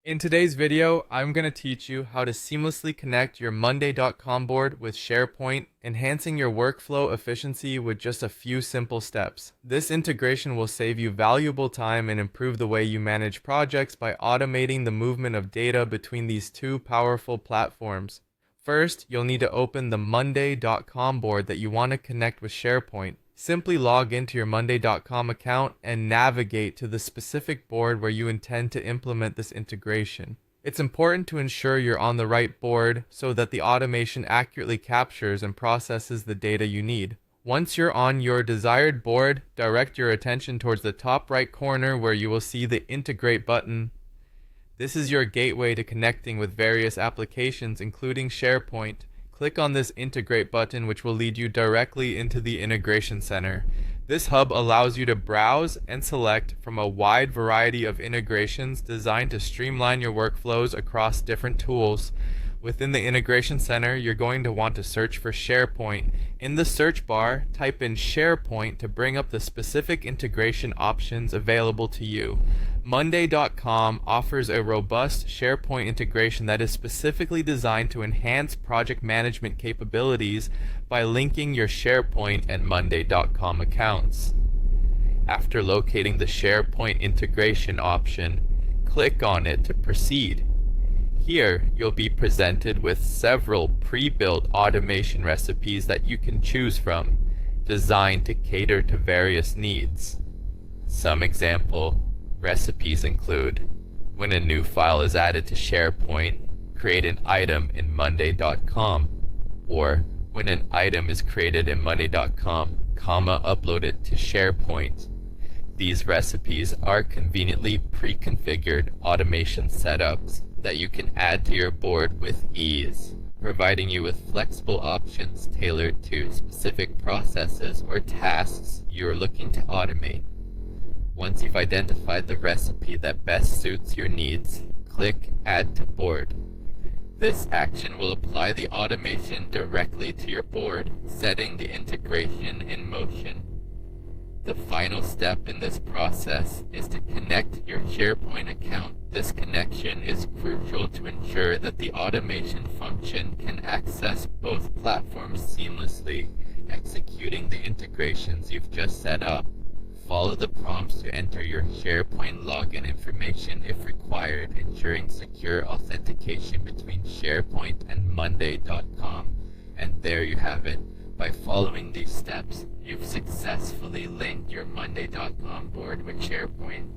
In today's video, I'm going to teach you how to seamlessly connect your Monday.com board with SharePoint, enhancing your workflow efficiency with just a few simple steps. This integration will save you valuable time and improve the way you manage projects by automating the movement of data between these two powerful platforms. First, you'll need to open the Monday.com board that you want to connect with SharePoint. Simply log into your Monday.com account and navigate to the specific board where you intend to implement this integration. It's important to ensure you're on the right board so that the automation accurately captures and processes the data you need. Once you're on your desired board, direct your attention towards the top right corner where you will see the Integrate button. This is your gateway to connecting with various applications, including SharePoint. Click on this Integrate button, which will lead you directly into the Integration Center. This hub allows you to browse and select from a wide variety of integrations designed to streamline your workflows across different tools. Within the Integration Center, you're going to want to search for SharePoint. In the search bar, type in SharePoint to bring up the specific integration options available to you. Monday.com offers a robust SharePoint integration that is specifically designed to enhance project management capabilities by linking your SharePoint and Monday.com accounts. After locating the SharePoint integration option, click on it to proceed. Here, you'll be presented with several pre-built automation recipes that you can choose from, designed to cater to various needs. Some example recipes include: when a new file is added to SharePoint, create an item in Monday.com, or when an item is created in Monday.com, upload it to SharePoint. These recipes are conveniently pre-configured automation setups that you can add to your board with ease, providing you with flexible options tailored to specific processes or tasks you're looking to automate. Once you've identified the recipe that best suits your needs, click Add to Board. This action will apply the automation directly to your board, setting the integration in motion. The final step in this process is to connect your SharePoint account. This connection is crucial to ensure that the automation function can access both platforms seamlessly, executing the integrations you've just set up. Follow the prompts to enter your SharePoint login information if required, ensuring secure authentication between SharePoint and Monday.com. And there you have it. By following these steps, you've successfully linked your Monday.com board with SharePoint,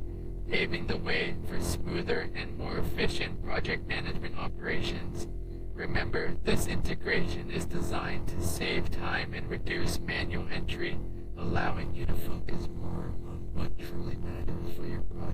paving the way for smoother and more efficient project management operations. Remember, this integration is designed to save time and reduce manual entry, allowing you to focus more on what truly matters for your project.